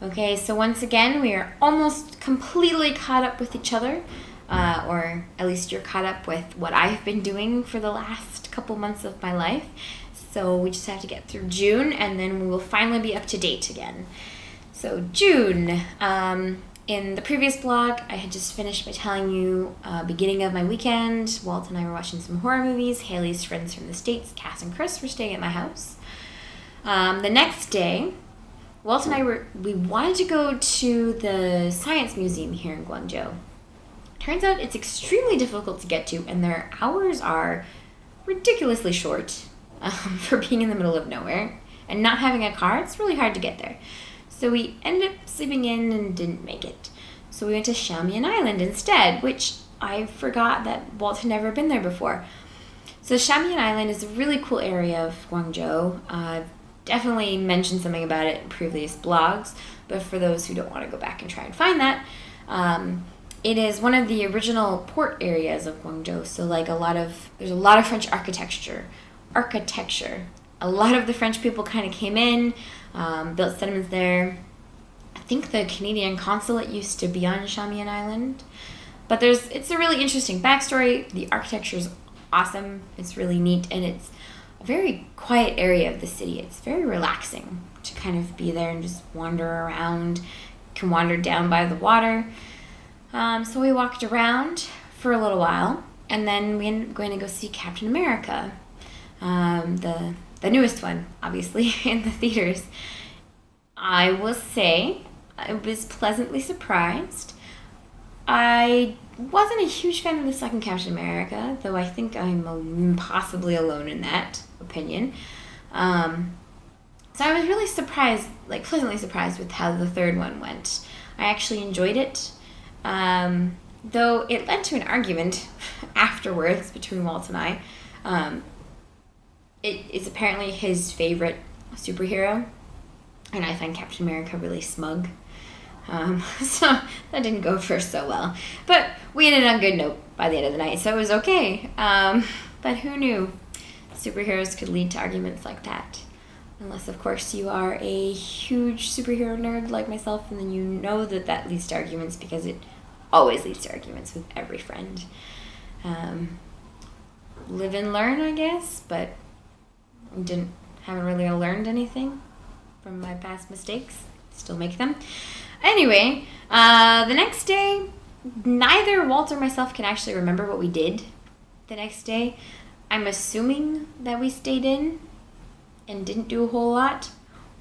Okay, so once again, we are almost completely caught up with each other, or at least you're caught up with what I've been doing for the last couple months of my life. So we just have to get through June, and then we will finally be up to date again. So June, in the previous blog, I had just finished by telling you beginning of my weekend, Walt and I were watching some horror movies. Haley's friends from the States, Cass and Chris, were staying at my house. The next day, Walt and I we wanted to go to the Science Museum here in Guangzhou. Turns out it's extremely difficult to get to, and their hours are ridiculously short for being in the middle of nowhere. And not having a car, it's really hard to get there. So we ended up sleeping in and didn't make it. So we went to Xiamen Island instead, which I forgot that Walt had never been there before. So Xiamen Island is a really cool area of Guangzhou. I've definitely mentioned something about it in previous blogs, but for those who don't want to go back and try and find that, it is one of the original port areas of Guangzhou. So there's a lot of French architecture. A lot of the French people kind of came in, built settlements there. I think the Canadian consulate used to be on Xiamen Island. But it's a really interesting backstory. The architecture is awesome. It's really neat, and it's a very quiet area of the city. It's very relaxing to kind of be there and just wander around. You can wander down by the water. So we walked around for a little while, and then we ended up going to go see Captain America, the newest one, obviously, in the theaters. I will say I was pleasantly surprised. I wasn't a huge fan of the second Captain America, though I think I'm possibly alone in that opinion. So I was really surprised, pleasantly surprised with how the third one went. I actually enjoyed it, though it led to an argument afterwards between Walt and I. It is apparently his favorite superhero, and I find Captain America really smug. So that didn't go for so well. But we ended on a good note by the end of the night, so it was okay. But who knew superheroes could lead to arguments like that? Unless, of course, you are a huge superhero nerd like myself, and then you know that leads to arguments, because it always leads to arguments with every friend. Live and learn, I guess, but haven't really learned anything from my past mistakes. Still make them. Anyway, the next day, neither Walt or myself can actually remember what we did the next day. I'm assuming that we stayed in and didn't do a whole lot,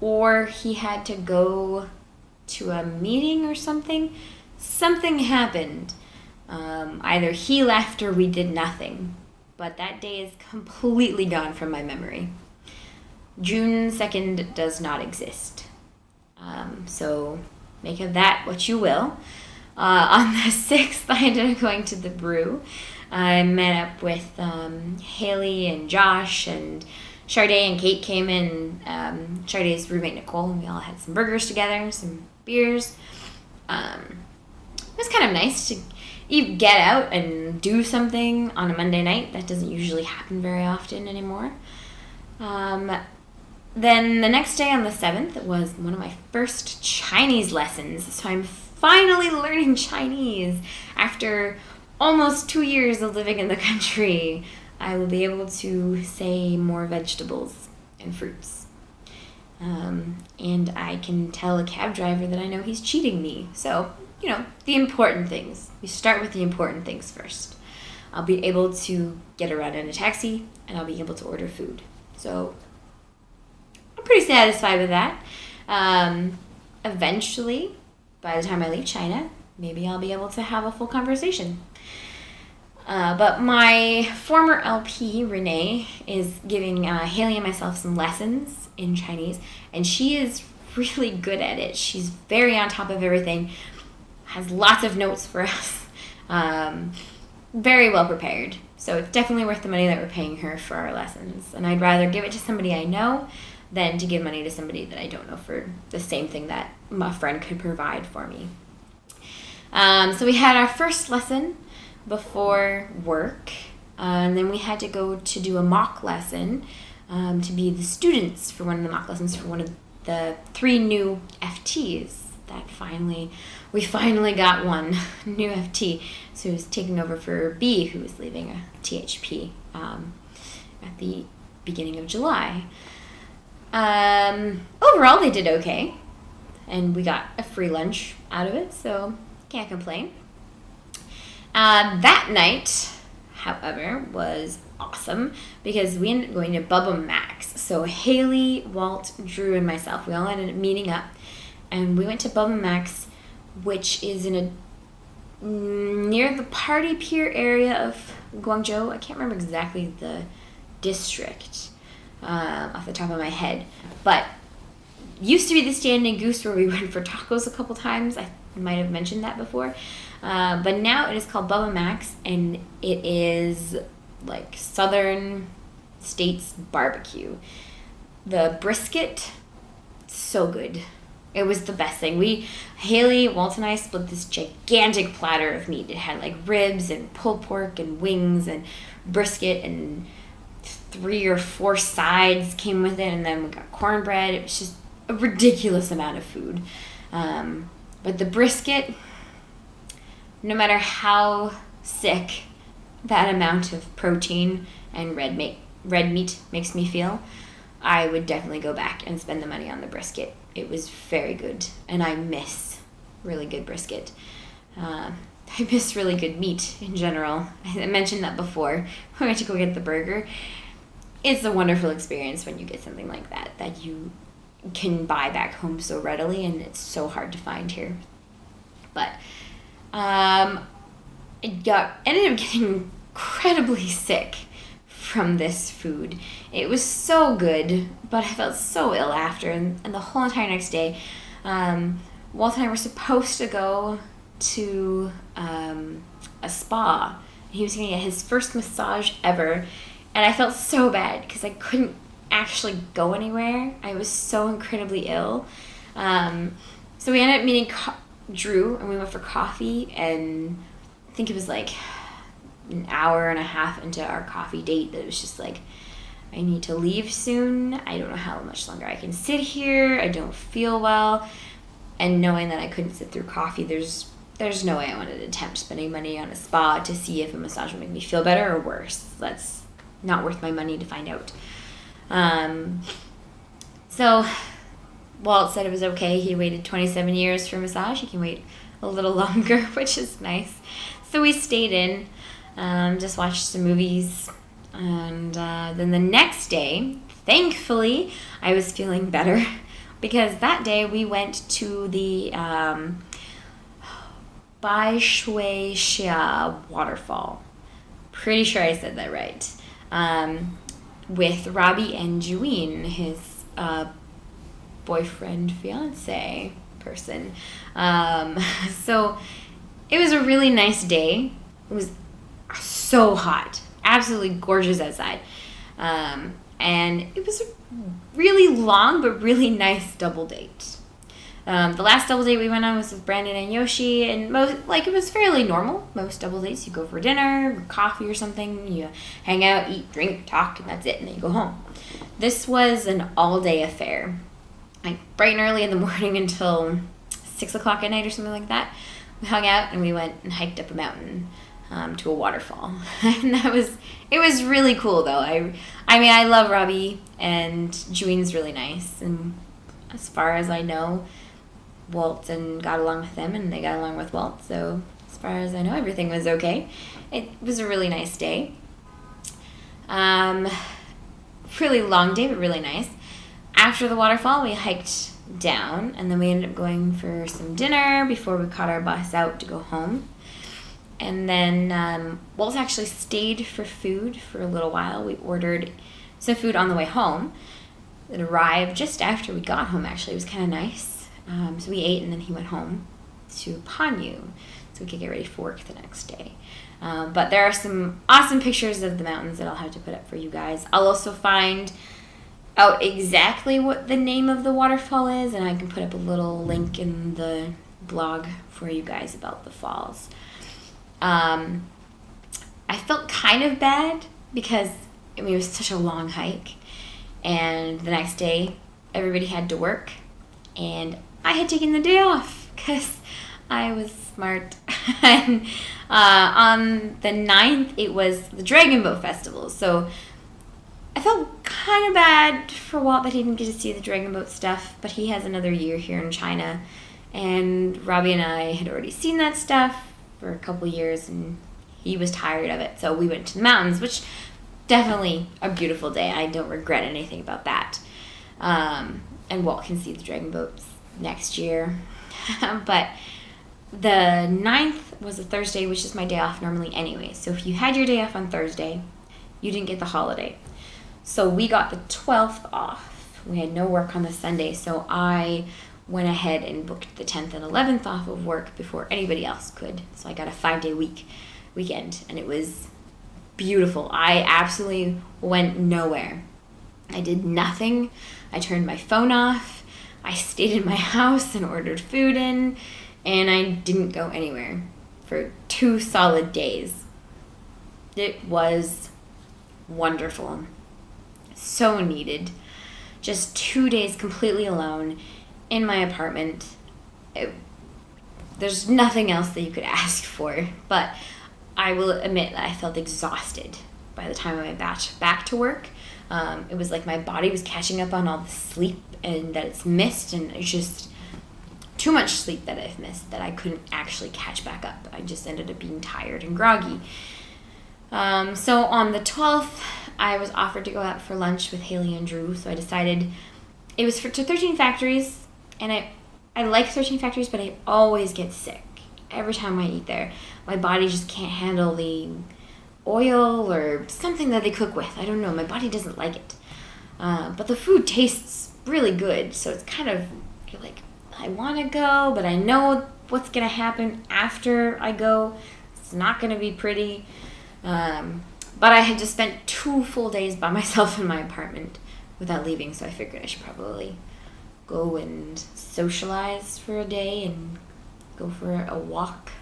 or he had to go to a meeting or something. Something happened. Either he left or we did nothing. But that day is completely gone from my memory. June 2nd does not exist. So make of that what you will. On the 6th, I ended up going to the brew. I met up with Haley and Josh, and Sharday and Kate came in. Sharday's roommate Nicole, and we all had some burgers together, some beers. It was kind of nice to get out and do something on a Monday night. That doesn't usually happen very often anymore. Then the next day on the 7th, it was one of my first Chinese lessons. So I'm finally learning Chinese. After almost 2 years of living in the country, I will be able to say more vegetables and fruits. And I can tell a cab driver that I know he's cheating me. So, the important things. We start with the important things first. I'll be able to get around in a taxi, and I'll be able to order food. So I'm pretty satisfied with that. Eventually, by the time I leave China, maybe I'll be able to have a full conversation. But my former LP, Renee, is giving Haley and myself some lessons in Chinese, and she is really good at it. She's very on top of everything, has lots of notes for us, very well prepared. So it's definitely worth the money that we're paying her for our lessons. And I'd rather give it to somebody I know than to give money to somebody that I don't know for the same thing that my friend could provide for me. So we had our first lesson before work, and then we had to go to do a mock lesson to be the students for one of the mock lessons for one of the 3 new FTs that we finally got one new FT. So he was taking over for B, who was leaving a THP at the beginning of July. Overall, they did okay, and we got a free lunch out of it, so can't complain. That night, however, was awesome because we ended up going to Bubba Max. So Haley, Walt, Drew, and myself, we all ended up meeting up, and we went to Bubba Max, which is near the Party Pier area of Guangzhou. I can't remember exactly the district off the top of my head, but used to be the Standing Goose where we went for tacos a couple times. I might have mentioned that before, but now it is called Bubba Max, and it is like Southern States barbecue. The brisket, so good. It was the best thing. Haley, Walt, and I split this gigantic platter of meat. It had like ribs and pulled pork and wings and brisket, and 3 or 4 sides came with it, and then we got cornbread. It was just a ridiculous amount of food. But the brisket, no matter how sick that amount of protein and red meat makes me feel, I would definitely go back and spend the money on the brisket. It was very good, and I miss really good brisket. I miss really good meat in general. I mentioned that before. We went to go get the burger. It's a wonderful experience when you get something like that you can buy back home so readily, and it's so hard to find here. But ended up getting incredibly sick from this food. It was so good, but I felt so ill after, and the whole entire next day. Walt and I were supposed to go to a spa. He was going to get his first massage ever, and I felt so bad because I couldn't actually go anywhere. I was so incredibly ill. So we ended up meeting Drew, and we went for coffee, and I think it was like an hour and a half into our coffee date that it was just like, I need to leave soon. I don't know how much longer I can sit here. I don't feel well. And knowing that I couldn't sit through coffee, there's no way I wanted to attempt spending money on a spa to see if a massage would make me feel better or worse. That's not worth my money to find out. So Walt said it was okay. He waited 27 years for a massage. He can wait a little longer, which is nice. So we stayed in, just watched some movies. And then the next day, thankfully, I was feeling better because that day we went to the Bai Shui Xia waterfall. Pretty sure I said that right. With Robbie and Juin, his boyfriend, fiance person. So it was a really nice day. It was so hot. Absolutely gorgeous outside. And it was a really long but really nice double date. The last double date we went on was with Brandon and Yoshi, and it was fairly normal. Most double dates, you go for dinner, coffee or something, you hang out, eat, drink, talk, and that's it, and then you go home. This was an all-day affair. Like bright and early in the morning until 6 o'clock at night or something like that. We hung out and we went and hiked up a mountain to a waterfall. And it was really cool though. I mean, I love Robbie, and Juin's really nice, and as far as I know, Walt and got along with them, and they got along with Walt, so as far as I know, everything was okay. It was a really nice day. Really long day, but really nice. After the waterfall, we hiked down, and then we ended up going for some dinner before we caught our bus out to go home. And then Walt actually stayed for food for a little while. We ordered some food on the way home. It arrived just after we got home, actually. It was kind of nice. So we ate, and then he went home to Panyu so we could get ready for work the next day. But there are some awesome pictures of the mountains that I'll have to put up for you guys. I'll also find out exactly what the name of the waterfall is, and I can put up a little link in the blog for you guys about the falls. I felt kind of bad because it was such a long hike, and the next day everybody had to work. and I had taken the day off because I was smart. And on the 9th, it was the Dragon Boat Festival. So I felt kind of bad for Walt that he didn't get to see the Dragon Boat stuff, but he has another year here in China. And Robbie and I had already seen that stuff for a couple years, and he was tired of it. So we went to the mountains, which definitely a beautiful day. I don't regret anything about that. And Walt can see the Dragon Boats next year. But the 9th was a Thursday, which is my day off normally anyway. So if you had your day off on Thursday, you didn't get the holiday. So we got the 12th off. We had no work on the Sunday, so I went ahead and booked the 10th and 11th off of work before anybody else could. So I got a 5-day weekend, and it was beautiful. I absolutely went nowhere. I did nothing. I turned my phone off. I stayed in my house and ordered food in, and I didn't go anywhere for 2 solid days. It was wonderful. So needed. Just 2 days completely alone in my apartment. There's nothing else that you could ask for, but I will admit that I felt exhausted by the time I went back to work. It was like my body was catching up on all the sleep and that it's missed, and it's just too much sleep that I've missed that I couldn't actually catch back up. I just ended up being tired and groggy. So on the 12th, I was offered to go out for lunch with Haley and Drew, so I decided it was to 13 Factories, and I like 13 Factories, but I always get sick every time I eat there. My body just can't handle the oil or something that they cook with. I don't know. My body doesn't like it. But the food tastes really good, so it's kind of, you're like, I want to go, but I know what's going to happen after I go. It's not going to be pretty. But I had just spent 2 full days by myself in my apartment without leaving, so I figured I should probably go and socialize for a day and go for a walk,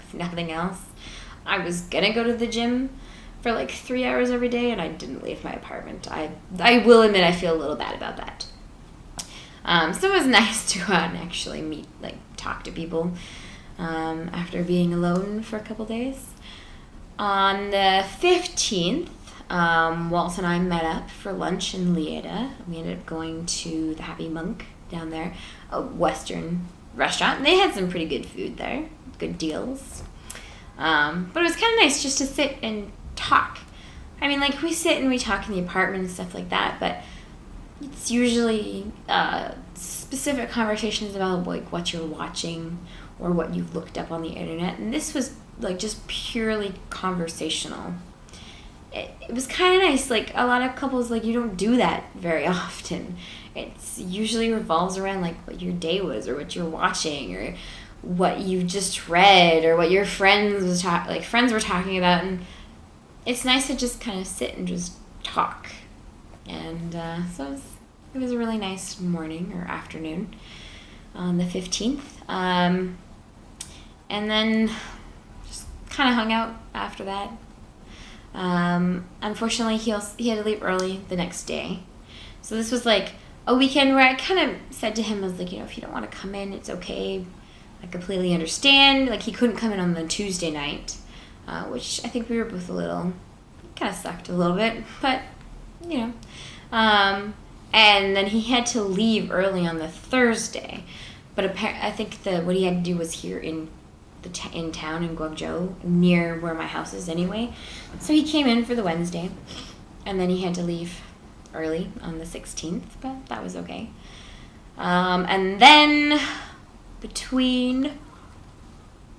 if nothing else. I was gonna go to the gym for like 3 hours every day, and I didn't leave my apartment. I will admit I feel a little bad about that. So it was nice to go out and actually talk to people after being alone for a couple days. On the 15th, Walt and I met up for lunch in Lieda. We ended up going to the Happy Monk down there, a Western restaurant. And they had some pretty good food there, good deals. But it was kind of nice just to sit and talk. I mean, like, we sit and we talk in the apartment and stuff like that, but it's usually specific conversations about, like, what you're watching or what you've looked up on the internet. And this was, like, just purely conversational. It was kind of nice. Like, a lot of couples, like, you don't do that very often. It's usually revolves around, like, what your day was or what you're watching or what you just read or what your friends were talking about. And it's nice to just kind of sit and just talk. And so it was a really nice morning or afternoon on the 15th. And then just kind of hung out after that. Unfortunately, he had to leave early the next day. So this was like a weekend where I kind of said to him, I was like, if you don't want to come in, it's okay. I completely understand. Like, he couldn't come in on the Tuesday night, which I think we were both a little, kind of sucked a little bit, but, and then he had to leave early on the Thursday. But I think what he had to do was here in town in Guangzhou, near where my house is anyway. So he came in for the Wednesday, and then he had to leave early on the 16th, but that was okay. And then between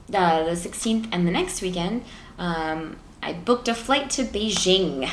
the 16th and the next weekend, I booked a flight to Beijing.